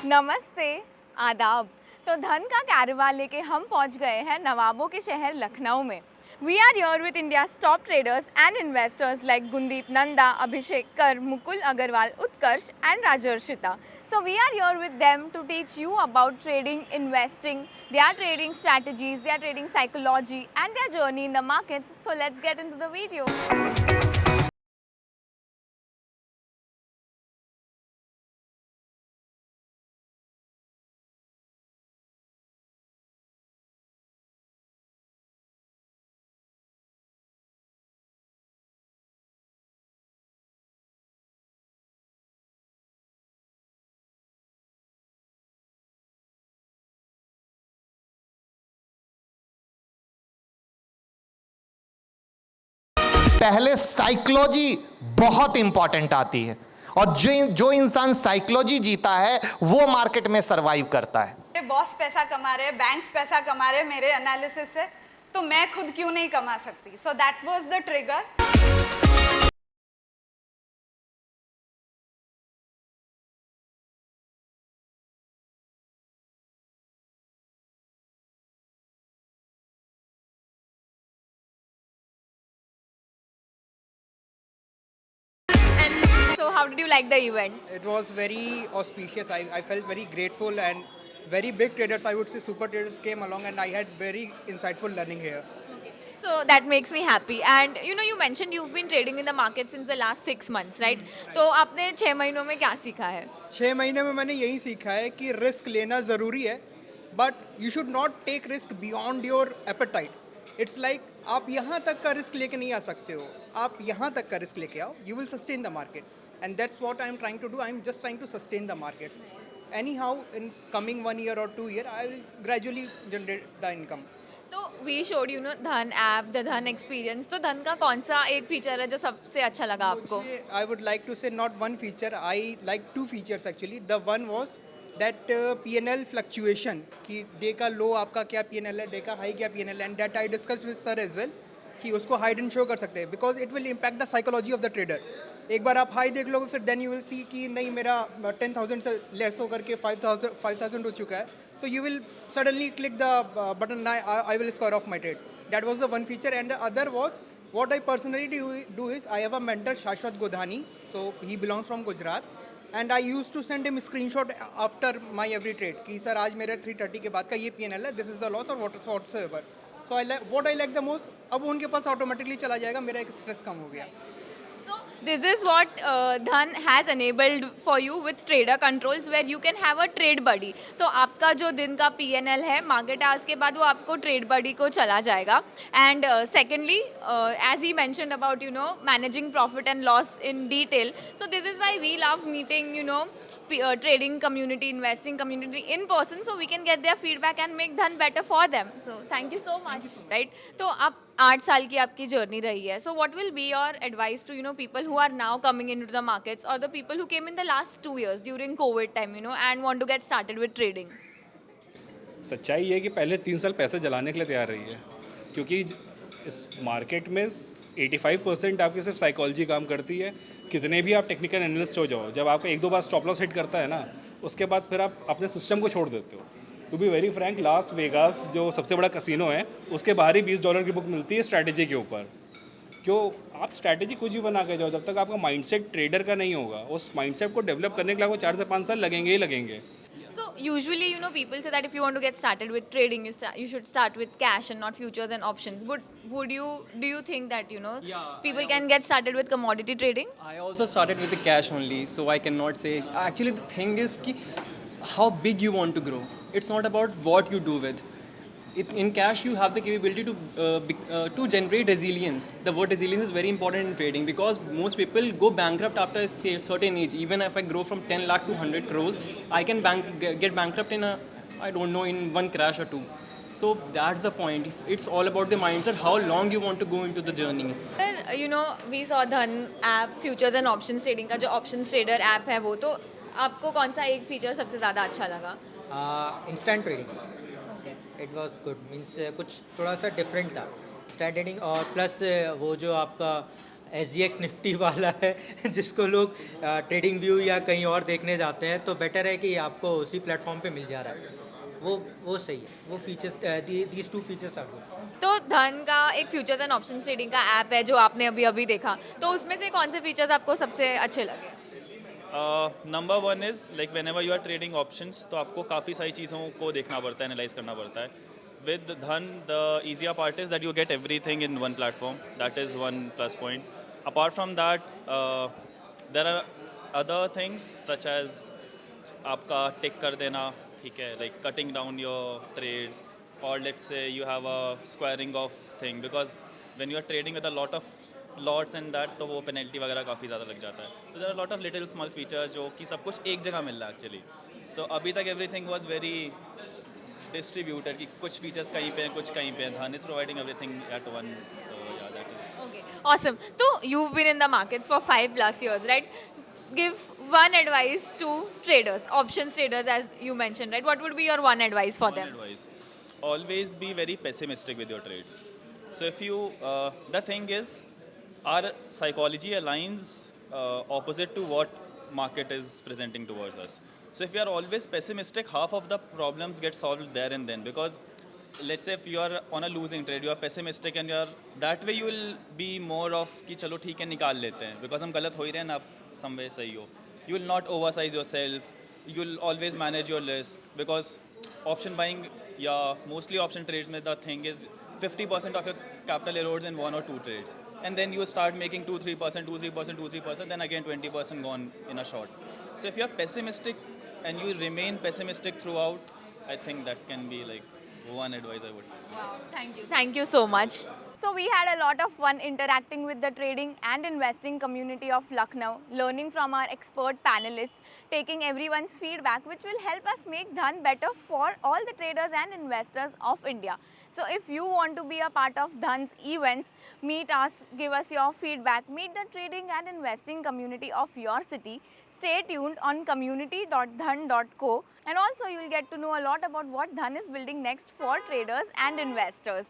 नमस्ते, आदाब। तो धन का कारवां लेके हम पहुंच गए हैं नवाबों के शहर लखनऊ में। We are here with India's top traders and investors like Gundeep Nanda, Abhishek Kar, Mukul Agarwal, Utkarsh and Rajarshita. So we are here with them to teach you about trading, investing, their trading strategies, their trading psychology and their journey in the markets. So let's get into the video. पहले psychology बहुत important आती है और जो इंसान psychology जीता है वो मार्केट में सरवाइव करता है. मेरे बॉस पैसा कमा रहे, बैंक्स पैसा कमा रहे मेरे एनालिसिस से, तो मैं खुद क्यों नहीं कमा सकती? So that was the trigger. So how did you like the event? It was very auspicious. I felt very grateful, and very big traders, I would say super traders, came along, and I had very insightful learning here. So that makes me happy. And you mentioned you've been trading in the market since the last 6 months, right? तो आपने 6 महीनों में क्या सीखा है? 6 महीने में मैंने यही सीखा है कि रिस्क लेना ज़रूरी है, but you should not take risk beyond your appetite. It's like आप यहाँ तक का रिस्क लेके नहीं आ सकते हो, आप यहाँ तक का रिस्क लेके आओ, you will sustain the market. And that's what I'm trying to do. I'm just trying to sustain the markets. Anyhow, in coming 1 year or 2 year, I will gradually generate the income. तो we showed धन app, the धन experience. तो धन का कौन सा एक feature है जो सबसे अच्छा लगा आपको? I would like to say not one feature. I like 2 features actually. The one was that P&L fluctuation. कि डे का लो आपका क्या P&L है, डे का हाई क्या P&L है, and that I discussed with sir as well. कि उसको हाइड एंड शो कर सकते हैं, because it will impact the psychology of the trader. एक बार आप हाई देख लोगे, फिर देन यू विल सी कि नहीं मेरा 10,000 से लेस होकर के 5,000 हो चुका है, तो you will suddenly click the button, I will score of my trade. That was the one feature. And the other was what I personally do is I have a mentor, Shashwat Godhani, so he belongs from Gujarat, and I used to send him screenshot after my every trade कि sir आज मेरे 330 के बाद का ये P&L है, this is the loss or whatsoever. So what I like the most, अब उनके पास ऑटोमेटिकली चला जाएगा, मेरा एक स्ट्रेस कम हो गया. So this is what Dhan has enabled for you with trader controls where you can have a trade buddy. तो आपका जो दिन का P&L है मार्केट आवर्स के बाद वो आपको ट्रेड बडी को चला जाएगा. And secondly as he mentioned about managing profit and loss in detail. So this is why we love meeting trading community, investing community in person, so we can get their feedback and make Dhan better for them. So thank you so much. Right? तो आप 8 साल की आपकी journey रही है. So what will be your advice to people who are now coming into the markets or the people who came in the last 2 years during COVID time and want to get started with trading? सच्चाई ये है कि पहले 3 साल पैसे जलाने के लिए तैयार रही है, क्योंकि इस मार्केट में 85% आपकी सिर्फ साइकोलॉजी काम करती है. कितने भी आप टेक्निकल एनालिस्ट हो जाओ, जब आपका 1-2 बार स्टॉप लॉस हिट करता है ना, उसके बाद फिर आप अपने सिस्टम को छोड़ देते हो. To be very frank, Las Vegas जो सबसे बड़ा कसिनो है, उसके बाहर ही $20 की बुक मिलती है स्ट्रैटेजी के ऊपर. क्यों आप स्ट्रैटेजी कुछ भी बना के जाओ, जब तक आपका माइंडसेट ट्रेडर का नहीं होगा, उस माइंडसेट को डेवलप करने के लिए आपको 4 से 5 साल लगेंगे ही लगेंगे. So usually people say that if you want to get started with trading, you should start with cash and not futures and options. But do you think that people can get started with commodity trading? I also started with the cash only, so I cannot say. Actually, the thing is ki how big you want to grow. It's not about what you do with. In cash, you have the capability to generate resilience. The word resilience is very important in trading because most people go bankrupt after a certain age. Even if I grow from 10 lakh to 100 crores, I can get bankrupt in in one crash or two. So that's the point. It's all about the mindset, how long you want to go into the journey. Sir, we saw Dhan app, futures and options trading का जो options trader app है वो, तो आपको कौन सा एक feature सबसे ज़्यादा अच्छा लगा? Instant trading. It was good, means कुछ थोड़ा सा डिफरेंट था इंस्टेंट ट्रेडिंग. और प्लस वो जो आपका SGX निफ्टी वाला है जिसको लोग ट्रेडिंग व्यू या कहीं और देखने जाते हैं, तो बेटर है कि आपको उसी प्लेटफॉर्म पे मिल जा रहा है। वो सही है, वो features, these two features are good. तो धन का एक फ्यूचर्स एंड ऑप्शंस ट्रेडिंग का ऐप है जो आपने अभी अभी देखा, तो उसमें से कौन से फीचर्स आपको सबसे अच्छे लगे? Number one is like whenever you are trading options, तो आपको काफ़ी सारी चीज़ों को देखना पड़ता है, एनालाइज करना पड़ता है. With Dhan the easier part is that you get everything in one platform. That is one plus point. Apart from that there are other things such as आपका टिक कर देना, ठीक है, like cutting down your trades, और let's say you have a squaring of thing, because when you are trading with a lot of lots and that, तो वो penalty वगैरह काफ़ी ज़्यादा लग जाता है. So there are a lot of little small features जो कि सब कुछ एक जगह मिल रहा है actually. So अभी तक everything was very distributed कि कुछ features कहीं पे हैं, कुछ कहीं पे हैं. Dhan is providing everything at once. So yeah, that is. Okay, awesome. So you've been in the markets for 5+ years, right? Give one advice to traders, options traders, as you mentioned, right? What would be your one advice for One them? advice: always be very pessimistic with your trades. So if you, the thing is, our psychology aligns opposite to what market is presenting towards us. So if you are always pessimistic, half of the problems get solved there and then. Because let's say if you are on a losing trade, you are pessimistic, and you are that way, you will be more of कि चलो ठीक है निकाल लेते हैं, because हम गलत हो ही रहे हैं ना, आप some way सही हो. You will not oversize yourself. You will always manage your risk, because option buying, yeah, mostly option trades में the thing is 50% of your capital erodes in one or two trades, and then you start making 2-3%, 2-3%, 2-3%, then again 20% gone in a short. So if you are pessimistic and you remain pessimistic throughout, I think that can be like one advice I would. Wow, thank you. Thank you so much. So we had a lot of fun interacting with the trading and investing community of Lucknow, learning from our expert panelists, taking everyone's feedback, which will help us make Dhan better for all the traders and investors of India. So if you want to be a part of Dhan's events, meet us, give us your feedback, meet the trading and investing community of your city. Stay tuned on community.dhan.co, and also you will get to know a lot about what Dhan is building next for traders and investors.